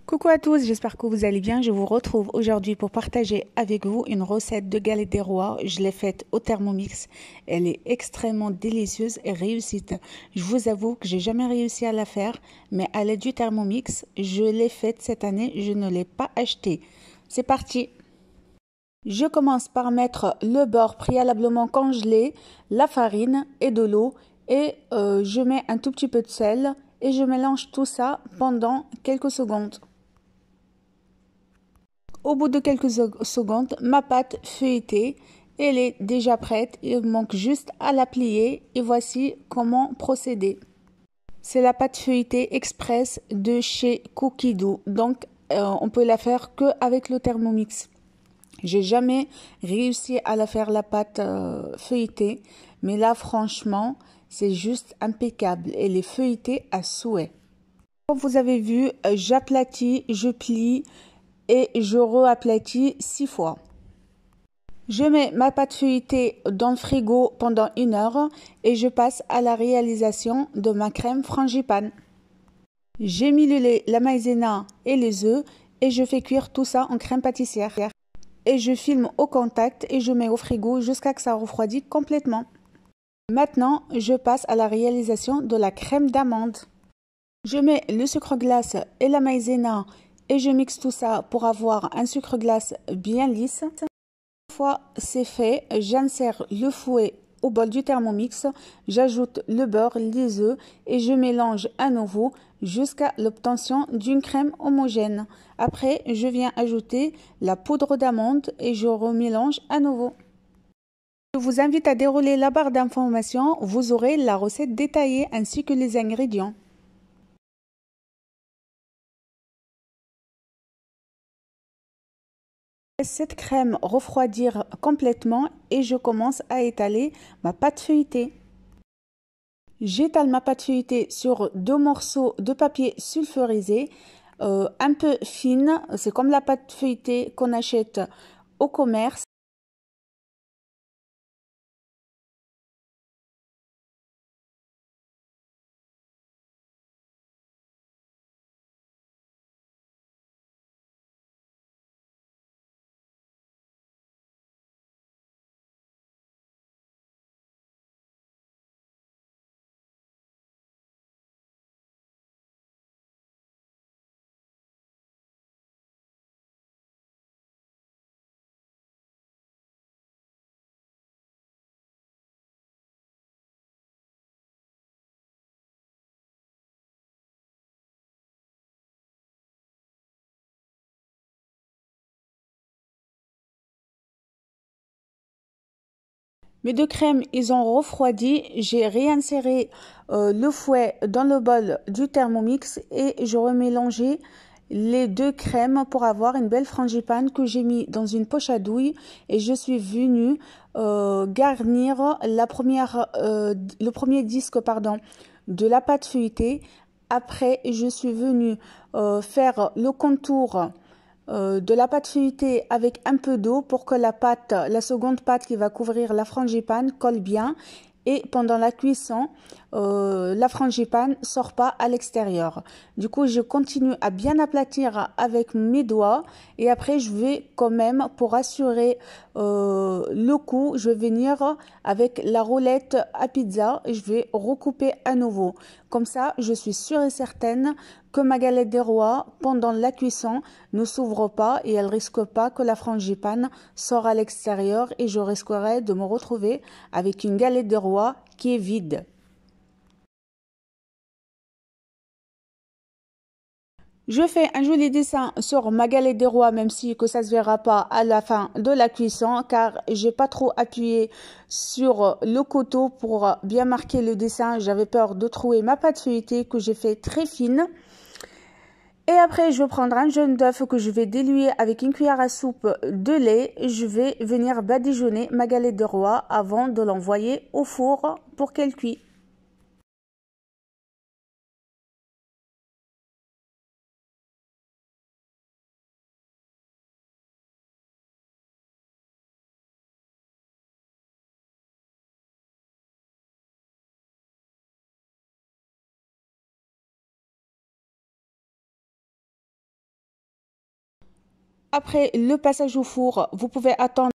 Coucou à tous, j'espère que vous allez bien. Je vous retrouve aujourd'hui pour partager avec vous une recette de galette des rois. Je l'ai faite au Thermomix. Elle est extrêmement délicieuse et réussite. Je vous avoue que j'ai jamais réussi à la faire, mais à l'aide du Thermomix, je l'ai faite cette année. Je ne l'ai pas achetée. C'est parti. Je commence par mettre le beurre préalablement congelé, la farine et de l'eau et je mets un tout petit peu de sel et je mélange tout ça pendant quelques secondes. Au bout de quelques secondes, ma pâte feuilletée, elle est déjà prête. Il manque juste à la plier et voici comment procéder. C'est la pâte feuilletée express de chez Cookie Dough. Donc, on peut la faire que avec le Thermomix. J'ai jamais réussi à la faire la pâte feuilletée, mais là, franchement, c'est juste impeccable. Elle est feuilletée à souhait. Comme vous avez vu, j'aplatis, je plie et je reaplatis 6 fois. Je mets ma pâte feuilletée dans le frigo pendant 1 heure et je passe à la réalisation de ma crème frangipane. J'ai mis le lait, la maïzena et les œufs et je fais cuire tout ça en crème pâtissière. Et je filme au contact et je mets au frigo jusqu'à ce que ça refroidisse complètement. Maintenant, je passe à la réalisation de la crème d'amande. Je mets le sucre glace et la maïzena et je mixe tout ça pour avoir un sucre glace bien lisse. Une fois c'est fait, j'insère le fouet au bol du Thermomix, j'ajoute le beurre, les œufs et je mélange à nouveau jusqu'à l'obtention d'une crème homogène. Après, je viens ajouter la poudre d'amande et je remélange à nouveau. Je vous invite à dérouler la barre d'informations, vous aurez la recette détaillée ainsi que les ingrédients. Laisse cette crème refroidir complètement et je commence à étaler ma pâte feuilletée. J'étale ma pâte feuilletée sur 2 morceaux de papier sulfurisé un peu fine. C'est comme la pâte feuilletée qu'on achète au commerce. Mes 2 crèmes, ils ont refroidi. J'ai réinséré le fouet dans le bol du Thermomix et je remélangé les 2 crèmes pour avoir une belle frangipane que j'ai mis dans une poche à douille et je suis venue garnir le premier disque de la pâte feuilletée. Après, je suis venue faire le contour de la pâte feuilletée avec un peu d'eau pour que la seconde pâte qui va couvrir la frangipane colle bien et pendant la cuisson, la frangipane sort pas à l'extérieur. Du coup, je continue à bien aplatir avec mes doigts et après, je vais quand même, pour assurer le coup, je vais venir avec la roulette à pizza et je vais recouper à nouveau. Comme ça, je suis sûre et certaine que ma galette des rois, pendant la cuisson, ne s'ouvre pas et elle risque pas que la frangipane sort à l'extérieur et je risquerai de me retrouver avec une galette des rois qui est vide. Je fais un joli dessin sur ma galette des rois, même si que ça se verra pas à la fin de la cuisson, car j'ai pas trop appuyé sur le couteau pour bien marquer le dessin. J'avais peur de trouer ma pâte feuilletée que j'ai fait très fine. Et après, je vais prendre un jaune d'œuf que je vais diluer avec une cuillère à soupe de lait. Je vais venir badigeonner ma galette de roi avant de l'envoyer au four pour qu'elle cuise. Après le passage au four, vous pouvez attendre